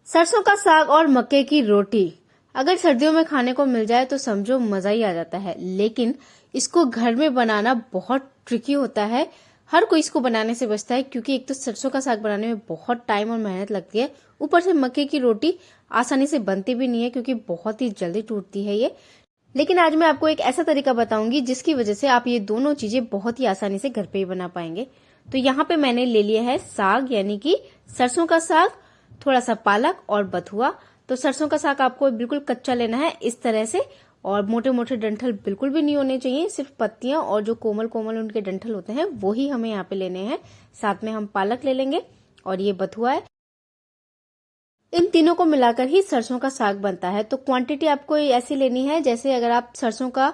सरसों का साग और मक्के की रोटी अगर सर्दियों में खाने को मिल जाए तो समझो मजा ही आ जाता है। लेकिन इसको घर में बनाना बहुत ट्रिकी होता है। हर कोई इसको बनाने से बचता है क्योंकि एक तो सरसों का साग बनाने में बहुत टाइम और मेहनत लगती है, ऊपर से मक्के की रोटी आसानी से बनती भी नहीं है क्योंकि बहुत ही जल्दी टूटती है ये। लेकिन आज मैं आपको एक ऐसा तरीका बताऊंगी जिसकी वजह से आप ये दोनों चीजें बहुत ही आसानी से घर पे ही बना पाएंगे। तो यहाँ पे मैंने ले लिया है साग, यानी कि सरसों का साग, थोड़ा सा पालक और बथुआ। तो सरसों का साग आपको बिल्कुल कच्चा लेना है इस तरह से, और मोटे मोटे डंठल बिल्कुल भी नहीं होने चाहिए, सिर्फ पत्तियां और जो कोमल कोमल उनके डंठल होते हैं वो ही हमें यहाँ पे लेने हैं। साथ में हम पालक ले लेंगे और ये बथुआ है। इन तीनों को मिलाकर ही सरसों का साग बनता है। तो क्वांटिटी आपको ऐसी लेनी है, जैसे अगर आप सरसों का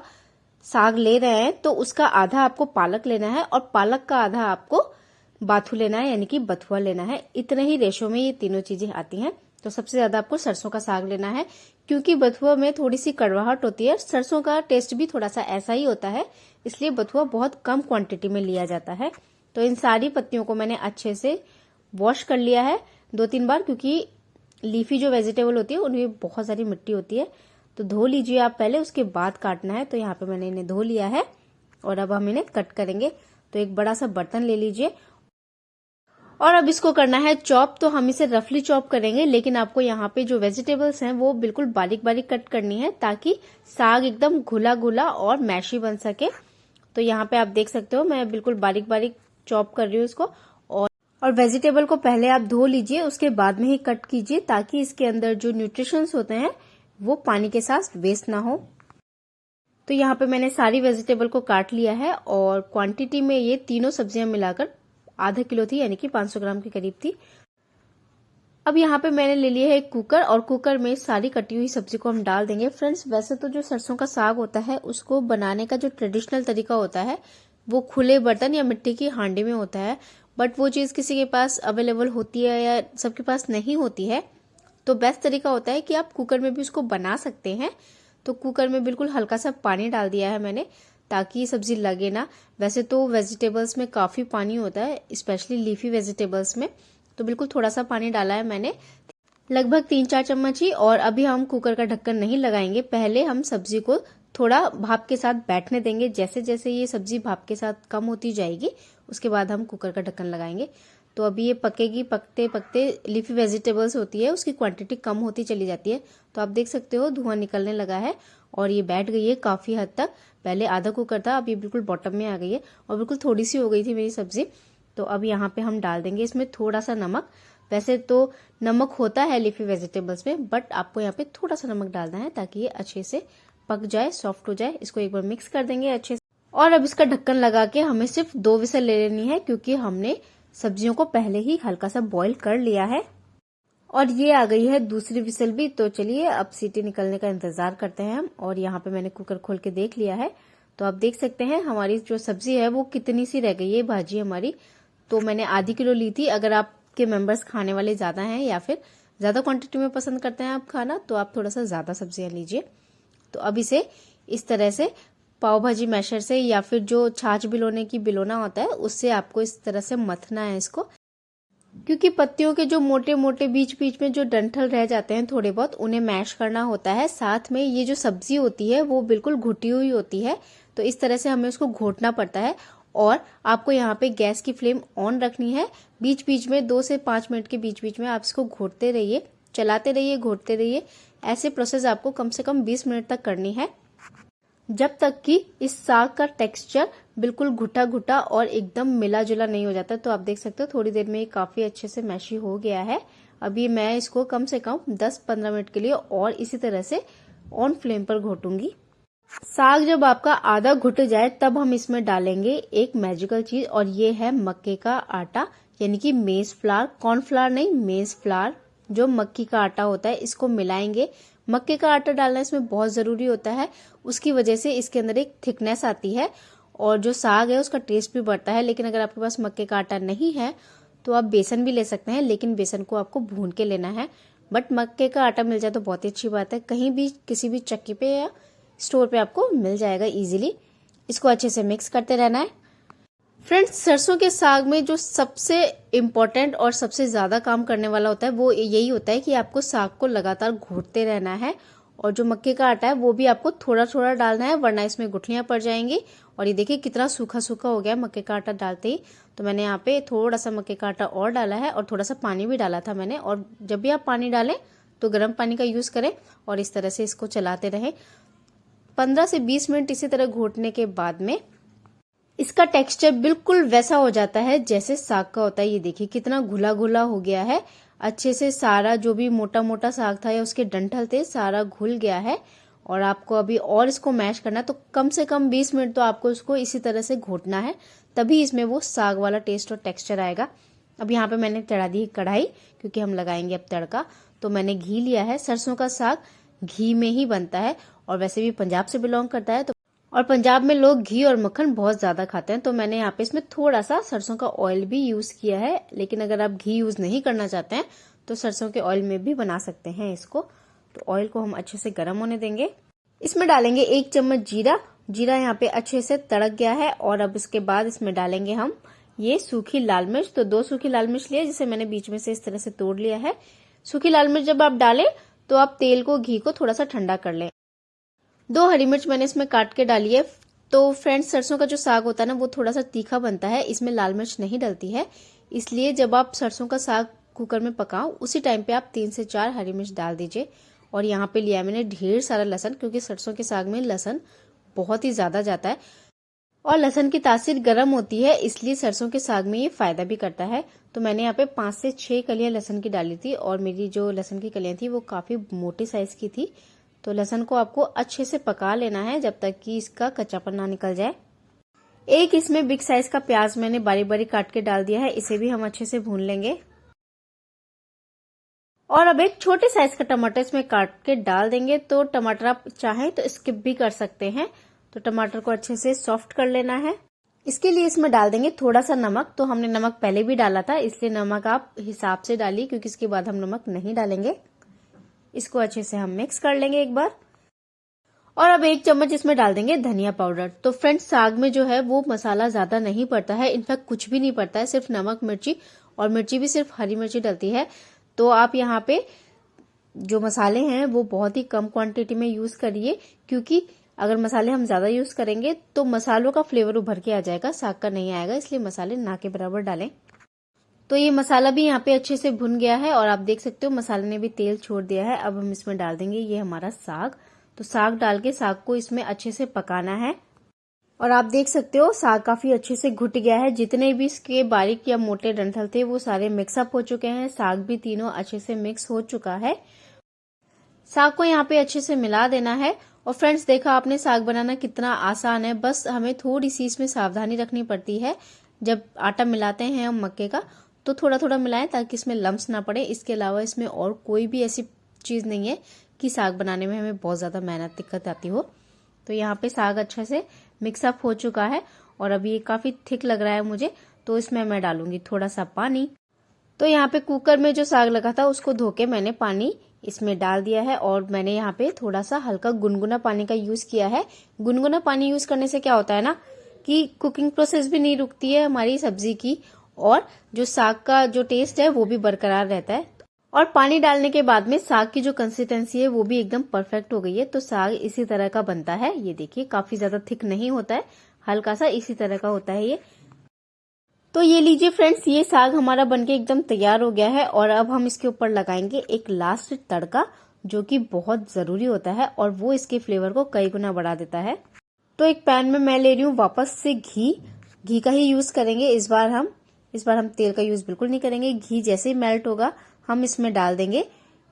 साग ले रहे हैं तो उसका आधा आपको पालक लेना है और पालक का आधा आपको बाथू लेना है, यानी कि बथुआ लेना है। इतने ही रेशो में ये तीनों चीजें आती हैं। तो सबसे ज्यादा आपको सरसों का साग लेना है क्योंकि बथुआ में थोड़ी सी कड़वाहट होती है, सरसों का टेस्ट भी थोड़ा सा ऐसा ही होता है, इसलिए बथुआ बहुत कम क्वांटिटी में लिया जाता है। तो इन सारी पत्तियों को मैंने अच्छे से वॉश कर लिया है 2-3 बार, क्योंकि लीफी जो वेजिटेबल होती है उनमें बहुत सारी मिट्टी होती है। तो धो लीजिए आप पहले, उसके बाद काटना है। तो यहाँ पे मैंने इन्हें धो लिया है और अब हम इन्हें कट करेंगे। तो एक बड़ा सा बर्तन ले लीजिए और अब इसको करना है चॉप। तो हम इसे रफली चॉप करेंगे, लेकिन आपको यहाँ पे जो वेजिटेबल्स हैं वो बिल्कुल बारीक बारीक कट करनी है ताकि साग एकदम घुला घुला और मैशी बन सके। तो यहाँ पे आप देख सकते हो मैं बिल्कुल बारीक बारीक चॉप कर रही हूँ इसको। और वेजिटेबल को पहले आप धो लीजिए, उसके बाद में ही कट कीजिए ताकि इसके अंदर जो न्यूट्रिशंस होते हैं वो पानी के साथ वेस्ट ना हो। तो यहाँ पे मैंने सारी वेजिटेबल को काट लिया है और क्वांटिटी में ये तीनों सब्जियां मिलाकर आधा किलो थी, यानी कि 500 ग्राम के करीब थी। अब यहाँ पे मैंने ले लिया है एक कुकर और कुकर में सारी कटी हुई सब्जी को हम डाल देंगे। फ्रेंड्स, वैसे तो जो सरसों का साग होता है उसको बनाने का जो ट्रेडिशनल तरीका होता है वो खुले बर्तन या मिट्टी की हांडी में होता है, बट वो चीज किसी के पास अवेलेबल होती है या सबके पास नहीं होती है। तो बेस्ट तरीका होता है कि आप कुकर में भी उसको बना सकते हैं। तो कुकर में बिल्कुल हल्का सा पानी डाल दिया है मैंने ताकि सब्जी लगे ना। वैसे तो वेजिटेबल्स में काफी पानी होता है, स्पेशली लीफी वेजिटेबल्स में, तो बिल्कुल थोड़ा सा पानी डाला है मैंने, लगभग 3-4 चम्मच ही। और अभी हम कुकर का ढक्कन नहीं लगाएंगे, पहले हम सब्जी को थोड़ा भाप के साथ बैठने देंगे। जैसे जैसे ये सब्जी भाप के साथ कम होती जाएगी उसके बाद हम कुकर का ढक्कन लगाएंगे। तो अभी ये पकेगी, पकते पकते लीफी वेजिटेबल्स होती है उसकी क्वांटिटी कम होती चली जाती है। तो आप देख सकते हो धुआं निकलने लगा है और ये बैठ गई है काफी हद तक। पहले आधा कुकर था, अब ये बिल्कुल बॉटम में आ गई है और बिल्कुल थोड़ी सी हो गई थी मेरी सब्जी। तो अब यहाँ पे हम डाल देंगे इसमें थोड़ा सा नमक। वैसे तो नमक होता है लीफी वेजिटेबल्स में, बट आपको यहाँ पे थोड़ा सा नमक डालना है ताकि ये अच्छे से पक जाए, सॉफ्ट हो जाए। इसको एक बार मिक्स कर देंगे अच्छे से और अब इसका ढक्कन लगा के हमें सिर्फ 2 विसल ले लेनी है क्योंकि हमने सब्जियों को पहले ही हल्का सा बॉईल कर लिया है। और ये आ गई है दूसरी विसल भी। तो चलिए अब सीटी निकलने का इंतजार करते हैं हम। और यहाँ पे मैंने कुकर खोल के देख लिया है, तो आप देख सकते हैं हमारी जो सब्जी है वो कितनी सी रह गई है भाजी हमारी। तो मैंने आधी किलो ली थी। अगर आपके मेंबर्स खाने वाले ज्यादा हैं या फिर ज्यादा क्वांटिटी में पसंद करते हैं आप खाना, तो आप थोड़ा सा ज्यादा सब्जियां लीजिए। तो अब इसे इस तरह से पाव भाजी मैशर से या फिर जो छाछ भिगोने की बिलोना होता है उससे आपको इस तरह से मथना है इसको, क्योंकि पत्तियों के जो मोटे मोटे बीच बीच में जो डंठल रह जाते हैं थोड़े बहुत, उन्हें मैश करना होता है। साथ में ये जो सब्जी होती है वो बिल्कुल घुटी हुई होती है, तो इस तरह से हमें उसको घोटना पड़ता है। और आपको यहाँ पे गैस की फ्लेम ऑन रखनी है। बीच बीच में 2 से 5 मिनट के बीच बीच में आप इसको घोटते रहिए, चलाते रहिए, घोटते रहिए। ऐसे प्रोसेस आपको कम से कम 20 मिनट तक करनी है, जब तक कि इस साग का टेक्सचर बिल्कुल घुटा घुटा और एकदम मिला जुला नहीं हो जाता। तो आप देख सकते हो थोड़ी देर में ये काफी अच्छे से मैशी हो गया है। अभी मैं इसको कम से कम 10-15 मिनट के लिए और इसी तरह से ऑन फ्लेम पर घोटूंगी। साग जब आपका आधा घुट जाए तब हम इसमें डालेंगे एक मैजिकल चीज, और ये है मक्के का आटा, यानी कि मेज फ्लावर, कॉर्नफ्लावर नहीं, मेज फ्लावर, जो मक्की का आटा होता है, इसको मिलाएंगे। मक्के का आटा डालना इसमें बहुत जरूरी होता है, उसकी वजह से इसके अंदर एक थिकनेस आती है और जो साग है उसका टेस्ट भी बढ़ता है। लेकिन अगर आपके पास मक्के का आटा नहीं है तो आप बेसन भी ले सकते हैं, लेकिन बेसन को आपको भून के लेना है। बट मक्के का आटा मिल जाए तो बहुत ही अच्छी बात है, कहीं भी किसी भी चक्की पे या स्टोर पे आपको मिल जाएगा इजीली। इसको अच्छे से मिक्स करते रहना है। फ्रेंड्स, सरसों के साग में जो सबसे इम्पोर्टेंट और सबसे ज्यादा काम करने वाला होता है वो यही होता है कि आपको साग को लगातार घोटते रहना है। और जो मक्के का आटा है वो भी आपको थोड़ा थोड़ा डालना है, वरना इसमें गुठलियां पड़ जाएंगी। और ये देखिए कितना सूखा सूखा हो गया मक्के का आटा डालते ही। तो मैंने यहाँ पे थोड़ा सा मक्के का आटा और डाला है और थोड़ा सा पानी भी डाला था मैंने। और जब भी आप पानी डालें तो गर्म पानी का यूज करें और इस तरह से इसको चलाते रहें। 15 से 20 मिनट इसी तरह घोटने के बाद में इसका टेक्सचर बिल्कुल वैसा हो जाता है जैसे साग का होता है। ये देखिए कितना घुला घुला हो गया है, अच्छे से सारा जो भी मोटा मोटा साग था या उसके डंठल थे सारा घुल गया है। और आपको अभी और इसको मैश करना है, तो कम से कम 20 मिनट तो आपको इसको इसी तरह से घोटना है, तभी इसमें वो साग वाला टेस्ट और टेक्सचर आएगा। अब यहाँ पे मैंने चढ़ा दी कढ़ाई, क्योंकि हम लगाएंगे अब तड़का। तो मैंने घी लिया है, सरसों का साग घी में ही बनता है और वैसे भी पंजाब से बिलोंग करता है, तो और पंजाब में लोग घी और मक्खन बहुत ज्यादा खाते हैं। तो मैंने यहाँ पे इसमें थोड़ा सा सरसों का ऑयल भी यूज किया है, लेकिन अगर आप घी यूज नहीं करना चाहते हैं तो सरसों के ऑयल में भी बना सकते हैं इसको। तो ऑयल को हम अच्छे से गर्म होने देंगे। इसमें डालेंगे 1 चम्मच जीरा। जीरा यहाँ पे अच्छे से तड़क गया है और अब इसके बाद इसमें डालेंगे हम ये सूखी लाल मिर्च। तो 2 सूखी लाल मिर्च लिया, जिसे मैंने बीच में से इस तरह से तोड़ लिया है। सूखी लाल मिर्च जब आप डालें तो आप तेल को घी को थोड़ा सा ठंडा कर लें। 2 हरी मिर्च मैंने इसमें काट के डाली है। तो फ्रेंड्स, सरसों का जो साग होता है ना वो थोड़ा सा तीखा बनता है, इसमें लाल मिर्च नहीं डलती है। इसलिए जब आप सरसों का साग कुकर में पकाओ उसी टाइम पे आप 3 से 4 हरी मिर्च डाल दीजिए। और यहाँ पे लिया मैंने ढेर सारा लहसुन, क्योंकि सरसों के साग में लहसुन बहुत ही ज्यादा जाता है और लहसुन की तासीर गर्म होती है, इसलिए सरसों के साग में ये फायदा भी करता है। तो मैंने यहाँ पे 5 से 6 कलियां लहसुन की डाली थी और मेरी जो लहसुन की कलियां थी वो काफी मोटी साइज की थी। तो लहसुन को आपको अच्छे से पका लेना है जब तक कि इसका कच्चापन ना निकल जाए। एक इसमें बिग साइज का प्याज मैंने बारीक बारीक काट के डाल दिया है, इसे भी हम अच्छे से भून लेंगे। और अब एक छोटे साइज का टमाटर इसमें काट के डाल देंगे। तो टमाटर आप चाहें तो स्किप भी कर सकते हैं। तो टमाटर को अच्छे से सॉफ्ट कर लेना है। इसके लिए इसमें डाल देंगे थोड़ा सा नमक। तो हमने नमक पहले भी डाला था, इसलिए नमक आप हिसाब से डालिए, क्योंकि इसके बाद हम नमक नहीं डालेंगे। इसको अच्छे से हम मिक्स कर लेंगे एक बार। और अब 1 चम्मच इसमें डाल देंगे धनिया पाउडर। तो फ्रेंड्स, साग में जो है वो मसाला ज्यादा नहीं पड़ता है, इनफैक्ट कुछ भी नहीं पड़ता है, सिर्फ नमक मिर्ची, और मिर्ची भी सिर्फ हरी मिर्ची डलती है। तो आप यहाँ पे जो मसाले हैं वो बहुत ही कम क्वांटिटी में यूज करिए, क्योंकि अगर मसाले हम ज्यादा यूज करेंगे तो मसालों का फ्लेवर उभर के आ जाएगा, साग का नहीं आएगा। इसलिए मसाले ना के बराबर डालें। तो ये मसाला भी यहाँ पे अच्छे से भुन गया है और आप देख सकते हो मसाले ने भी तेल छोड़ दिया है। अब हम इसमें डाल देंगे ये हमारा साग। तो साग डाल के साग को इसमें अच्छे से पकाना है। और आप देख सकते हो साग काफी अच्छे से घुट गया है। जितने भी इसके बारीक या मोटे डंठल थे वो सारे मिक्सअप हो चुके हैं। साग भी तीनों अच्छे से मिक्स हो चुका है। साग को यहाँ पे अच्छे से मिला देना है। और फ्रेंड्स, देखा आपने साग बनाना कितना आसान है, बस हमें थोड़ी सी इसमें सावधानी रखनी पड़ती है। जब आटा मिलाते हैं हम मक्के का तो थोड़ा थोड़ा मिलाएं ताकि इसमें लम्स ना पड़े। इसके अलावा इसमें और कोई भी ऐसी चीज नहीं है कि साग बनाने में हमें बहुत ज्यादा मेहनत दिक्कत आती हो। तो यहाँ पे साग अच्छे से मिक्सअप हो चुका है और अभी ये काफी थिक लग रहा है मुझे, तो इसमें मैं डालूंगी थोड़ा सा पानी। तो यहाँ पे कुकर में जो साग लगा था उसको धो के मैंने पानी इसमें डाल दिया है और मैंने यहाँ पे थोड़ा सा हल्का गुनगुना पानी का यूज किया है। गुनगुना पानी यूज करने से क्या होता है ना कि कुकिंग प्रोसेस भी नहीं रुकती है हमारी सब्जी की, और जो साग का जो टेस्ट है वो भी बरकरार रहता है। और पानी डालने के बाद में साग की जो कंसिस्टेंसी है वो भी एकदम परफेक्ट हो गई है। तो साग इसी तरह का बनता है। ये देखिए काफी ज्यादा थिक नहीं होता है, हल्का सा इसी तरह का होता है ये। तो ये लीजिए फ्रेंड्स, ये साग हमारा बनके एकदम तैयार हो गया है। और अब हम इसके ऊपर लगाएंगे एक लास्ट तड़का, जो कि बहुत जरूरी होता है और वो इसके फ्लेवर को कई गुना बढ़ा देता है। तो एक पैन में मैं ले रही हूँ वापस से घी का ही यूज करेंगे इस बार हम तेल का यूज बिल्कुल नहीं करेंगे। घी जैसे ही मेल्ट होगा हम इसमें डाल देंगे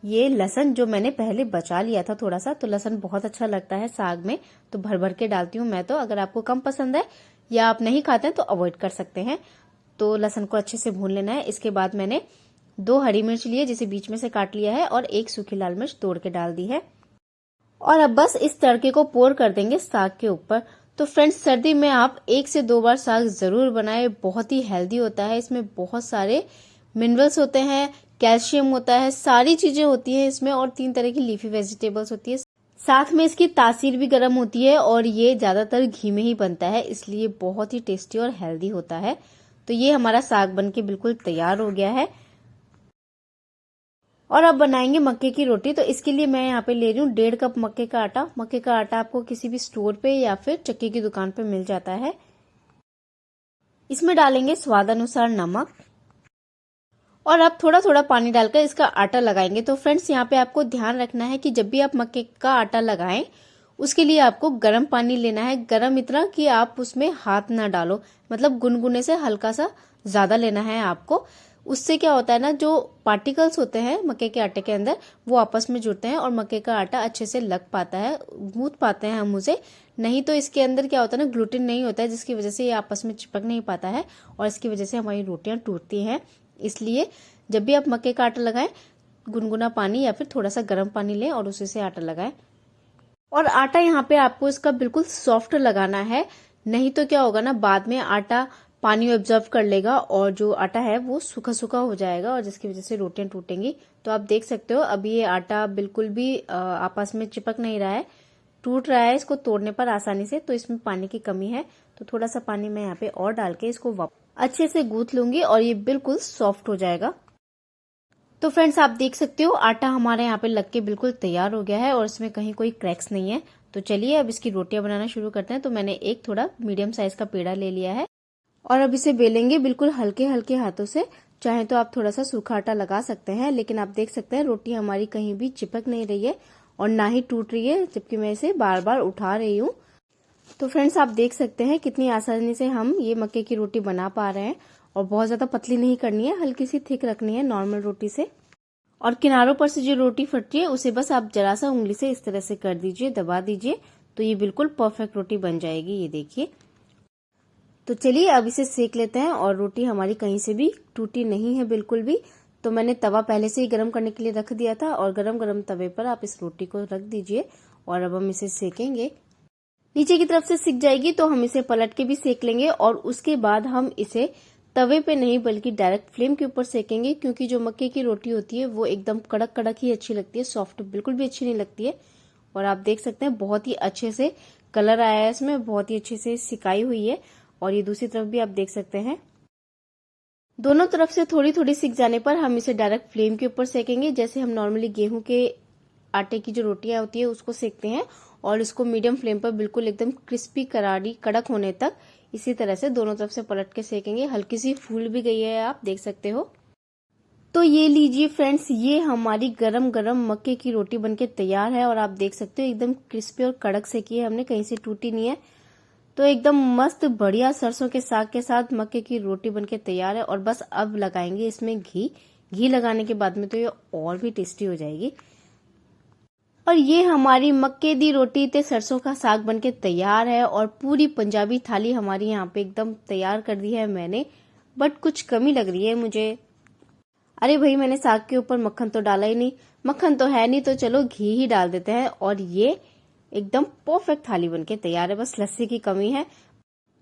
ये लहसुन, जो मैंने पहले बचा लिया था थोड़ा सा। तो लहसुन बहुत अच्छा लगता है साग में, तो भर भर के डालती हूँ मैं। तो अगर आपको कम पसंद है या आप नहीं खाते हैं तो अवॉइड कर सकते हैं। तो लहसुन को अच्छे से भून लेना है। इसके बाद मैंने 2 हरी मिर्च लिए जिसे बीच में से काट लिया है और 1 सूखी लाल मिर्च तोड़ के डाल दी है। और अब बस इस तड़के को पोर कर देंगे साग के ऊपर। तो फ्रेंड्स, सर्दी में आप 1 से 2 बार साग जरूर बनाएं। बहुत ही हेल्दी होता है, इसमें बहुत सारे मिनरल्स होते हैं, कैल्शियम होता है, सारी चीजें होती हैं इसमें, और 3 तरह की लीफी वेजिटेबल्स होती है। साथ में इसकी तासीर भी गर्म होती है और ये ज्यादातर घी में ही बनता है, इसलिए बहुत ही टेस्टी और हेल्दी होता है। तो ये हमारा साग बनके बिल्कुल तैयार हो गया है। और अब बनाएंगे मक्के की रोटी। तो इसके लिए मैं यहाँ पे ले रही हूँ 1.5 कप मक्के का आटा। मक्के का आटा आपको किसी भी स्टोर पे या फिर चक्की की दुकान पे मिल जाता है। इसमें डालेंगे स्वाद अनुसार नमक और अब थोड़ा थोड़ा पानी डालकर इसका आटा लगाएंगे। तो फ्रेंड्स, यहाँ पे आपको ध्यान रखना है कि जब भी आप मक्के का आटा लगाएं उसके लिए आपको गर्म पानी लेना है। गर्म इतना कि आप उसमें हाथ ना डालो, मतलब गुनगुने से हल्का सा ज्यादा लेना है आपको। उससे क्या होता है ना, जो पार्टिकल्स होते हैं मक्के के आटे के अंदर वो आपस में जुड़ते हैं और मक्के का आटा अच्छे से लग पाता है, गूंथ पाते हैं हम उसे। नहीं तो इसके अंदर क्या होता है ना, ग्लूटेन नहीं होता है, जिसकी वजह से ये आपस में चिपक नहीं पाता है और इसकी वजह से हमारी रोटियां टूटती हैं। इसलिए जब भी आप मक्के का आटा लगाएं, गुनगुना पानी या फिर थोड़ा सा गर्म पानी लें और उसी से आटा लगाएं। और आटा यहाँ पे आपको इसका बिल्कुल सॉफ्ट लगाना है, नहीं तो क्या होगा ना, बाद में आटा पानी ऑब्जर्व कर लेगा और जो आटा है वो सूखा सूखा हो जाएगा और जिसकी वजह से रोटियां टूटेंगी। तो आप देख सकते हो अभी ये आटा बिल्कुल भी आपस में चिपक नहीं रहा है, टूट रहा है इसको तोड़ने पर आसानी से। तो इसमें पानी की कमी है, तो थोड़ा सा पानी मैं यहाँ पे और डाल के इसको अच्छे से गूंथ लूंगी और ये बिल्कुल सॉफ्ट हो जाएगा। तो फ्रेंड्स, आप देख सकते हो आटा हमारे यहाँ पे लग के बिल्कुल तैयार हो गया है और इसमें कहीं कोई क्रैक्स नहीं है। तो चलिए अब इसकी रोटियां बनाना शुरू करते हैं। तो मैंने एक थोड़ा मीडियम साइज का पेड़ा ले लिया है और अब इसे बेलेंगे बिल्कुल हल्के हल्के हाथों से। चाहे तो आप थोड़ा सा सूखा आटा लगा सकते हैं, लेकिन आप देख सकते हैं रोटी हमारी कहीं भी चिपक नहीं रही है और ना ही टूट रही है, जबकि मैं इसे बार बार उठा रही हूँ। तो फ्रेंड्स, आप देख सकते हैं कितनी आसानी से हम ये मक्के की रोटी बना पा रहे हैं। और बहुत ज्यादा पतली नहीं करनी है, हल्की सी थिक रखनी है नॉर्मल रोटी से। और किनारों पर से जो रोटी फटती है उसे बस आप जरा सा उंगली से इस तरह से कर दीजिए, दबा दीजिए, तो ये बिल्कुल परफेक्ट रोटी बन जाएगी। ये देखिए। तो चलिए अब इसे सेक लेते हैं। और रोटी हमारी कहीं से भी टूटी नहीं है बिल्कुल भी। तो मैंने तवा पहले से ही गर्म करने के लिए रख दिया था और गरम गरम तवे पर आप इस रोटी को रख दीजिए और अब हम इसे सेकेंगे। नीचे की तरफ से सिक जाएगी तो हम इसे पलट के भी सेक लेंगे और उसके बाद हम इसे तवे पे नहीं बल्कि डायरेक्ट फ्लेम के ऊपर सेकेंगे, क्योंकि जो मक्के की रोटी होती है वो एकदम कड़क कड़क ही अच्छी लगती है, सॉफ्ट बिल्कुल भी अच्छी नहीं लगती है। और आप देख सकते हैं बहुत ही अच्छे से कलर आया है इसमें, बहुत ही अच्छे से सिकाई हुई है। और ये दूसरी तरफ भी आप देख सकते हैं। दोनों तरफ से थोड़ी थोड़ी सिक जाने पर हम इसे डायरेक्ट फ्लेम के ऊपर सेकेंगे, जैसे हम नॉर्मली गेहूं के आटे की जो रोटियां होती है उसको सेकते हैं। और इसको मीडियम फ्लेम पर बिल्कुल एकदम क्रिस्पी करारी कड़क होने तक इसी तरह से दोनों तरफ से पलट के सेकेंगे। हल्की सी फूल भी गई है, आप देख सकते हो। तो ये लीजिए फ्रेंड्स, ये हमारी गरम गरम मक्के की रोटी बनके तैयार है और आप देख सकते हो एकदम क्रिस्पी और कड़क से की है हमने, कहीं से टूटी नहीं है। तो एकदम मस्त बढ़िया सरसों के साग के साथ मक्के की रोटी बनके तैयार है। और बस अब लगाएंगे इसमें घी लगाने के बाद में तो ये और भी टेस्टी हो जाएगी। और ये हमारी मक्के दी रोटी ते सरसों का साग बनके तैयार है और पूरी पंजाबी थाली हमारी यहाँ पे एकदम तैयार कर दी है मैंने। बट कुछ कमी लग रही है मुझे। अरे भाई, मैंने साग के ऊपर मक्खन तो डाला ही नहीं। मक्खन तो है नहीं तो चलो घी ही डाल देते हैं। और ये एकदम परफेक्ट थाली बनके तैयार है, बस लस्सी की कमी है।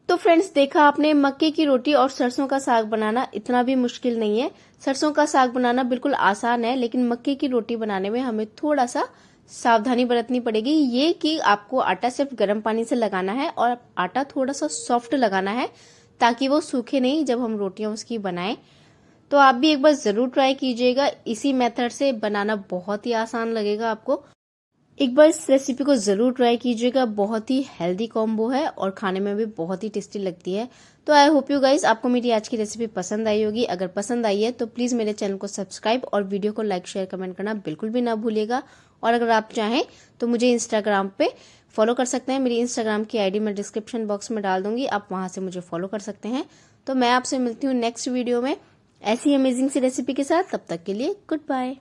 तो फ्रेंड्स, देखा आपने, मक्के की रोटी और सरसों का साग बनाना इतना भी मुश्किल नहीं है। सरसों का साग बनाना बिल्कुल आसान है, लेकिन मक्के की रोटी बनाने में हमें थोड़ा सा सावधानी बरतनी पड़ेगी। ये कि आपको आटा सिर्फ गर्म पानी से लगाना है और आटा थोड़ा सा सॉफ्ट लगाना है, ताकि वो सूखे नहीं जब हम रोटियां उसकी बनाएं। तो आप भी एक बार जरूर ट्राई कीजिएगा। इसी मेथड से बनाना बहुत ही आसान लगेगा आपको। एक बार इस रेसिपी को जरूर ट्राई कीजिएगा। बहुत ही हेल्दी कॉम्बो है और खाने में भी बहुत ही टेस्टी लगती है। तो आई होप यू गाइस, आपको मेरी आज की रेसिपी पसंद आई होगी। अगर पसंद आई है तो प्लीज मेरे चैनल को सब्सक्राइब और वीडियो को लाइक शेयर कमेंट करना बिल्कुल भी ना भूलिएगा। और अगर आप चाहें तो मुझे इंस्टाग्राम पे फॉलो कर सकते हैं। मेरी इंस्टाग्राम की आईडी मैं डिस्क्रिप्शन बॉक्स में डाल दूंगी, आप वहां से मुझे फॉलो कर सकते हैं। तो मैं आपसे मिलती हूँ नेक्स्ट वीडियो में ऐसी अमेजिंग सी रेसिपी के साथ। तब तक के लिए गुड बाय।